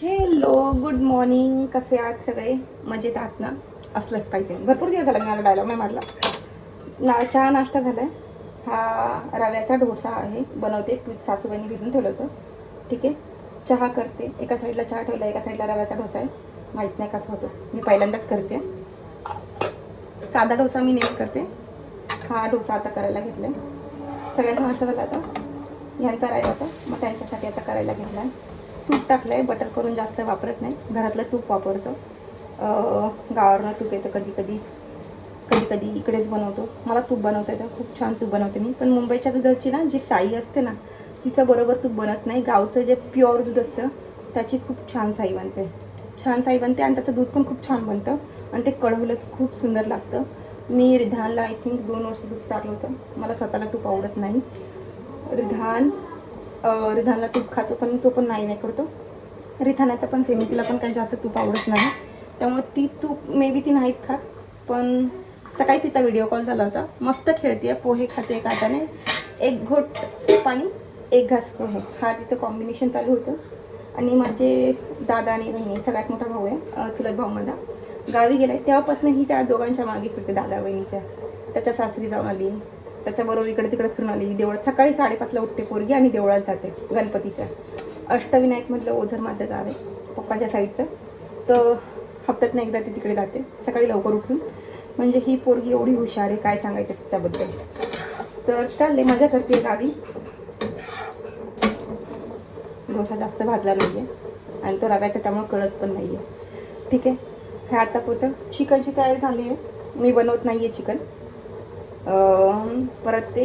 Hello, good morning. कसे आहात सगळे? मजेत आहात ना? असलंच पाहिजे. भरपूर दिवस झाला मी मला डायलॉग नाही मारला. चहा नाश्ता झाला आहे. हा रव्याचा डोसा आहे, बनवते. पीठ सासूबाईंनी भिजून ठेवलं होतं. ठीक आहे, चहा करते. एका साईडला चहा ठेवला, एका साईडला रव्याचा डोसा आहे. माहीत नाही कसा होतो, मी पहिल्यांदाच करते. साधा डोसा मी नेहमी करते, हा डोसा आता करायला घेतला आहे. सगळ्यांचा नाश्ता झाला आता, ह्यांचा राहिला होता, मग त्यांच्यासाठी आता करायला घेतला आहे. तूप टाकलं आहे, बटर करून जास्त वापरत नाही, घरातलं तूप वापरतो. गावावरनं तूप येतं कधी कधी इकडेच बनवतो. मला तूप बनवता येतं, खूप छान तूप बनवते मी. पण मुंबईच्या दुधाची ना जी साई असते ना, तिचं बरोबर तूप बनत नाही. गावचं जे प्युअर दूध असतं त्याची खूप छान साई बनते, आणि त्याचं दूध पण खूप छान बनतं, आणि ते कढवलं की खूप सुंदर लागतं. मी रिधानला आय थिंक 2 वर्ष दूध चारलं होतं. मला स्वतःला तूप आवडत नाही. रिधानला तूप खातो, पण तो पण नाही करतो. रिधानाचं पण सेमी, तिला पण काही जास्त तूप आवडत नाही, त्यामुळे ती तूप मे बी ती नाहीच खात. पण सकाळी तिचा व्हिडिओ कॉल झाला होता. मस्त खेळते, पोहे खाते एका हाताने, 1 घोट पाणी 1 घास पोहे, हा तिचं कॉम्बिनेशन चालू होतं. आणि माझे दादा आणि बहिणी, सगळ्यात मोठा भाऊ आहे, चुलत भाऊ माझा, गावी गेला आहे. तेव्हापासून ही त्या दोघांच्या मागे फिरते, दादा बहिणीच्या. त्याच्या सासरी जाऊन आली, त्याच्याबरोबर इकडे तिकडे फिरून आली. देवळात सकाळी 5:30ला उठते पोरगी आणि देवळात जाते गणपतीच्या. अष्टविनायकमधलं ओझर माझं गाव आहे, पप्पाच्या साईडचं. तर हप्त्यातनं एकदा ती तिकडे जाते सकाळी लवकर उठून. म्हणजे ही पोरगी एवढी हुशार आहे, काय सांगायचं तिच्याबद्दल. तर चालले, मजा करते गावी. डोसा जास्त भाजला नाही आहे, आणि तो रव्याचा त्यामुळे कळत पण नाही आहे. ठीक आहे, हे आता पोतं चिकनची तयारी झाली आहे. मी बनवत नाही आहे चिकन. परत ते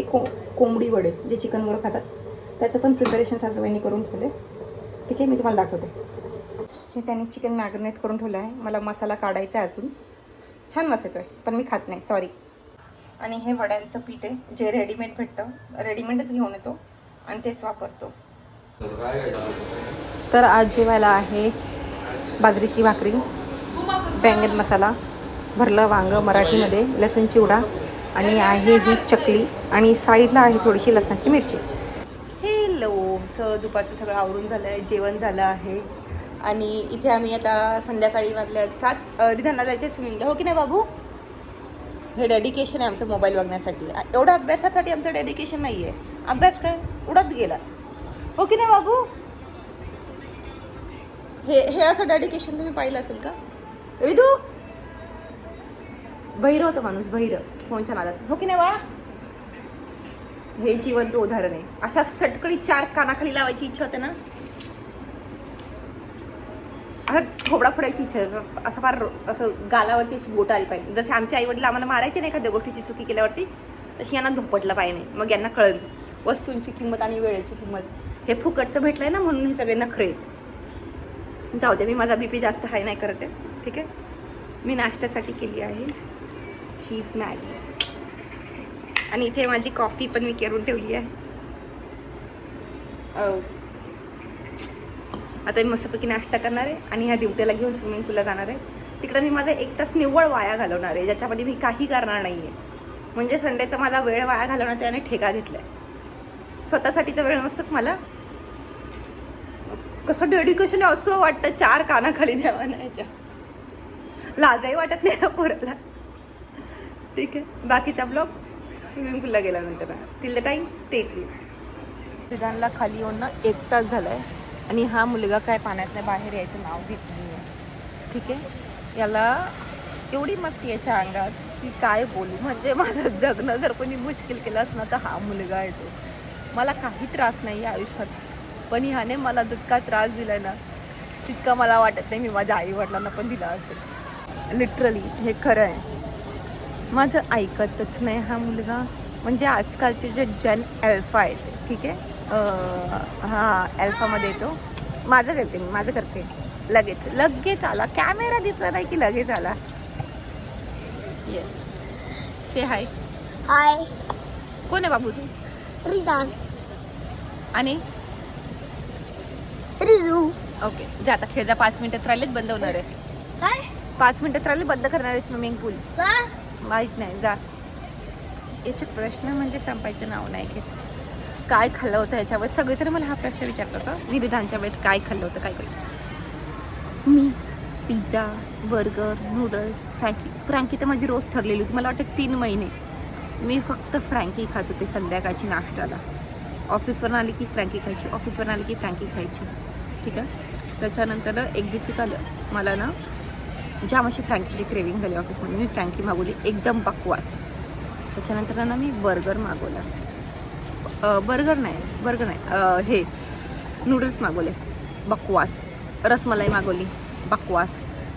कोंबडी वडे जे चिकनवर खातात, त्याचं पण प्रिपरेशन सासूबाईंनी करून ठेवले. ठीक आहे, मी तुम्हाला दाखवते. हे त्यांनी चिकन मॅग्नेट करून ठेवलं आहे. मला मसाला काढायचा आहे अजून. छान मसाला येतो आहे, पण मी खात नाही, सॉरी. आणि हे वड्यांचं पीठ आहे, जे रेडीमेड भेटतं, रेडीमेडच घेऊन येतो आणि तेच वापरतो. तर आज जेवायला आहे बाजरीची भाकरी, बैंगन मसाला, भरलं वांगं मराठीमध्ये, लसूण चिवडा, आणि आहे ही चकली, आणि साईडला आहे थोडीशी लसणाची मिरची. हेलो, दुपारचं सगळं आवरून झालं आहे, जेवण झालं आहे. आणि इथे आम्ही आता संध्याकाळी वाजल्या 7, रिधानला जायचं स्विमिंगला. हो की नाही बाबू? हे डेडिकेशन आहे आमचं मोबाईल बघण्यासाठी. एवढं अभ्यासासाठी आमचं डेडिकेशन नाही आहे. अभ्यास काय उडत गेला. हो की नाही बाबू? हे असं डेडिकेशन तुम्ही पाहिलं असेल का? रिधू, बहिरं होतं माणूस, बहिरं फोनच्या नादात. हो की नाही बाळा? हे जिवंत उदाहरण आहे. अशा सटकडी 4 कानाखाली लावायची इच्छा होते ना, असं थोबडा फोडायची इच्छा आहे. असं फार असं गालावरती अशी बोट आली पाहिजे. जसे आमचे आईवडील आम्हाला मारायचे नाही एखाद्या गोष्टीची चुकी केल्यावरती, तशी यांना धोपटलं पाहिजे. मग यांना कळेल वस्तूंची किंमत आणि वेळेची किंमत. हे फुकटचं भेटलं आहे ना, म्हणून हे सगळे नखरे आहेत. जाऊ दे, मी माझा BP जास्त हाय नाही करते. ठीक आहे, मी नाश्त्यासाठी केली आहे चीज मॅगी, आणि इथे माझी कॉफी पण मी करून ठेवली आहे. आता मी मस्तपैकी नाश्ता करणार आहे, आणि ह्या ड्युटीला घेऊन स्विमिंग पूलला जाणार आहे. तिकडे मी माझा 1 तास निव्वळ वाया घालवणार आहे, ज्याच्यामध्ये मी काही करणार नाही आहे. म्हणजे संडेचा माझा वेळ वाया घालवण्याचा याने ठेका घेतला आहे. स्वतःसाठी तर वेळ नसतोच मला. कसं डेडिकेशन आहे असं वाटतं, 4 कानाखाली द्यावा नाही याच्या. लाजही वाटत नाही या पोराला. ठीक आहे, बाकीचा ब्लॉग स्विमिंग पूलला गेल्यानंतर. Till the time stay tuned. रिधानला खाली येऊन ना 1 तास झाला आहे, आणि हा मुलगा काय पाण्यातल्या बाहेर यायचं नाव घेत नाही आहे. ठीक आहे, याला एवढी मस्ती याच्या अंगात की काय बोलू. म्हणजे माझं जगणं जर कोणी मुश्किल केलं असं ना, तर हा मुलगा येतो. मला काही त्रास नाही आहे आयुष्यात, पण ह्याने मला जितका त्रास दिला ना, तितका मला वाटत नाही मी माझ्या आईवडिलांना पण दिला असेल. लिटरली हे खरं आहे. माझं ऐकतच नाही हा मुलगा. म्हणजे आजकालचे जे जन अल्फा आहेत, ठीक आहे, हां अल्फामध्ये येतो. माझं करते लगेच आला. कॅमेरा दिसला नाही की लगेच आला. ये से हाय. हाय. कोण आहे बाबू तू? रिदान. आणि रिजू. ओके, जा आता खेळ जा. 5 मिनिटात राहिलेत, बंद होणार आहे. काय? 5 मिनिटात राहिले, बंद करणार आहे स्विमिंग पूल. का? माहीत नाही, जा. याचे प्रश्न म्हणजे संपायचं नाव नाही घेत. काय खाल्लं होतं याच्यावर सगळेजण मला हा प्रश्न विचारतात. मी रिधानच्या वेळेस काय खाल्लं होतं, काय करू. मी पिझ्झा, बर्गर, नूडल्स, फ्रँकी तर माझी रोज ठरलेली होती. मला वाटतं 3 महिने मी फक्त फ्रँकी खात होते संध्याकाळची नाश्त्याला. ऑफिसवरून आली की फ्रँकी खायची, ऑफिसवरून आली की फ्रँकी खायची. ठीक आहे. त्याच्यानंतर एक दिवशी काल मला ना जाम अशी फ्रँकीची क्रेविंग झाली ऑफिसमध्ये. मी फ्रँकी मागवली एकदम बकवास. त्याच्यानंतर ना मी बर्गर मागवला. बर्गर नाही हे नूडल्स मागवले बकवास. रसमलाई मागवली बकवास.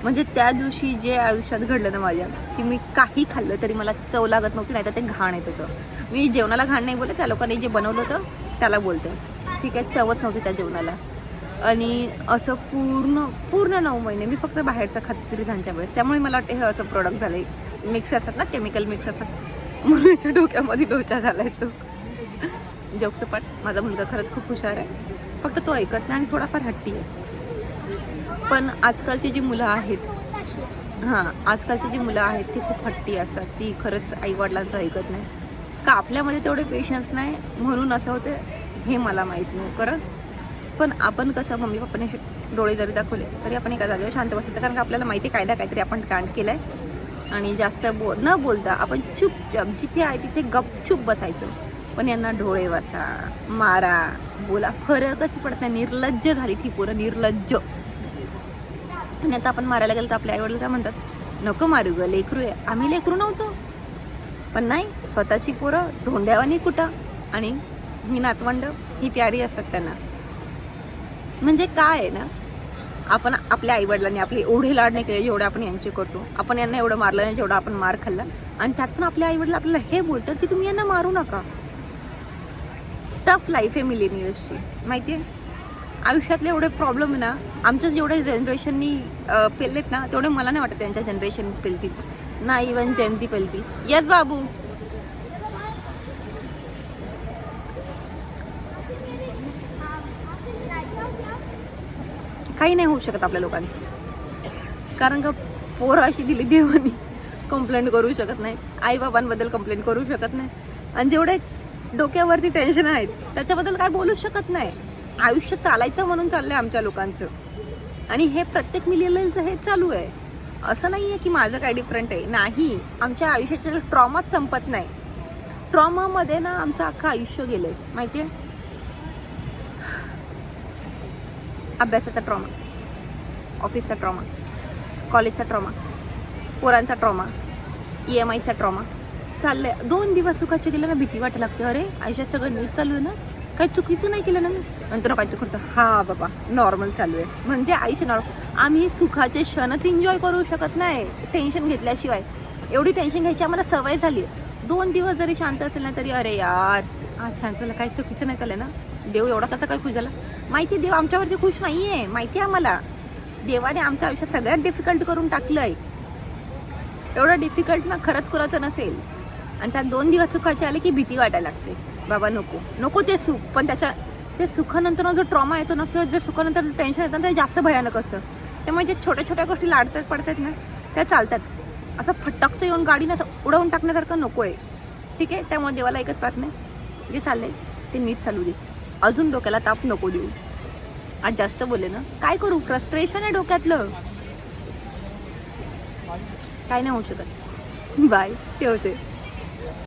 म्हणजे त्या दिवशी जे आयुष्यात घडलं ना माझ्या, की मी काही खाल्लं तरी मला चव लागत नव्हती, नाही तर ते घाण येत होतं. मी जेवणाला घाण नाही बोलते, त्या लोकांनी जे बनवलं होतं त्याला बोलते. ठीक आहे, चवच नव्हती त्या जेवणाला. आणि असं पूर्ण 9 महिने मी फक्त बाहेरचं खात तरी त्यांच्या वेळेस. त्यामुळे मला वाटतं हे असं प्रोडक्ट झाले मिक्स असतात ना, केमिकल मिक्स असतात, म्हणून याच्या डोक्यामध्ये लोचा झाला आहे तो. जोक्सपाट. माझा मुलगा खरंच खूप हुशार आहे, फक्त तो ऐकत नाही आणि थोडाफार हट्टी आहे. पण आजकालची जी मुलं आहेत ती खूप हट्टी असतात. ती खरंच आईवडिलांचं ऐकत नाही का? आपल्यामध्ये तेवढे पेशन्स नाही म्हणून असं होतं, हे मला माहीत नाही खरं. पण आपण कसं मम्मी पप्पाने डोळे जरी दाखवले तरी आपण एका जागेवर शांत बसायचं, कारण का आपल्याला माहिती आहे काहीतरी आपण कांड केलं आहे. आणि जास्त न बोलता आपण चुपचाप जिथे आहे तिथे गपचूप बसायचं. पण यांना डोळे वाचा, मारा, बोला, फरकच पडत नाही. निर्लज्ज झाली ती पोरं, निर्लज्ज. आणि आता आपण मारायला गेलं तर आपल्या आईवडील काय म्हणतात, नको मारू ग, लेकरू आहे. आम्ही लेकरू नव्हतो, पण नाही, स्वतःची पोरं धोंड्यावानी कुठं. आणि ही नातवंड ही प्यारी असतात त्यांना. म्हणजे काय आहे ना, आपण आपल्या आईवडिलांनी आपले एवढे लाड नाही केले जेवढे आपण यांचे करतो. आपण यांना एवढं मारलं नाही जेवढा आपण मार खाल्ला. आणि त्यात पण आपल्या आईवडील आपल्याला हे बोलतात की तुम्ही यांना मारू नका. टफ लाईफ आहे मिलेनियल्सची, माहिती आहे. आयुष्यातले एवढे प्रॉब्लेम आहे ना, आमच्या जेवढ्या जनरेशननी पेललेत ना, तेवढे मला नाही वाटत त्यांच्या जनरेशन पेलतील ना. इवन जेनझी पेलतील. येस बाबू. काही नाही होऊ शकत आपल्या लोकांचं, कारण का पोरं अशी दिली देवानी. कंप्लेंट करू शकत नाही, आईबाबांबद्दल कंप्लेंट करू शकत नाही. आणि जेवढे डोक्यावरती टेन्शन आहेत त्याच्याबद्दल काय बोलू शकत नाही. आयुष्य चालायचं म्हणून चाललंय आमच्या लोकांचं. आणि हे प्रत्येक मिलियनचं हे चालू आहे. असं नाही आहे की माझं काय डिफरंट आहे, नाही. आमच्या आयुष्याचे ट्रॉमाच संपत नाही. ट्रॉमामध्ये ना आमचं अख्खं आयुष्य गेलंय, माहिती आहे. अभ्यासाचा ट्रॉमा, ऑफिसचा ट्रॉमा, कॉलेजचा ट्रॉमा, पोरांचा ट्रॉमा, EMIचा ट्रॉमा चाललंय. 2 दिवस सुखाचे गेले ना, भीती वाटायला लागते. अरे आयुष्यात सगळं नीट चालू आहे ना, काही चुकीचं नाही केलं ना मी. नंतर काय चुकतं, हा बाबा नॉर्मल चालू आहे. म्हणजे आयुष्य नॉर्मल. आम्ही सुखाचे क्षणच एन्जॉय करू शकत नाही टेन्शन घेतल्याशिवाय. एवढी टेन्शन घ्यायची आम्हाला सवय झाली. 2 दिवस जरी शांत असेल ना तरी अरे यार आज शांत झालं, काही चुकीचं नाही चाललं ना, देव एवढा कसा काय खुश झाला. माहिती, देव आमच्यावरती खुश नाही आहे, माहिती आहे आम्हाला. देवाने आमच्या आयुष्यात सगळ्यात डिफिकल्ट करून टाकलं आहे. एवढं डिफिकल्ट ना खरंच कुणाचं नसेल. आणि त्यात 2 दिवस सुखाचे आले की भीती वाटायला लागते, बाबा नको ते सुख. पण ते सुखानंतर जो ट्रॉमा येतो ना, किंवा जे सुखानंतर टेन्शन येतं ना, ते जास्त भयानक असतं. त्यामुळे जे छोट्या गोष्टी लाडतात पडतात ना त्या चालतात. असं फटकचं येऊन गाडीनं असं उडवून टाकण्यासारखं नको आहे. ठीक आहे. त्यामुळे देवाला एकच प्रार्थना आहे, जे चाललंय ते नीट चालू दे. अजून डोक्याला ताप नको देऊ. आज जास्त बोलले ना, काय करू, फ्रस्ट्रेशन आहे डोक्यातलं, काय नाही होऊ शकत. बाय, ठेवते.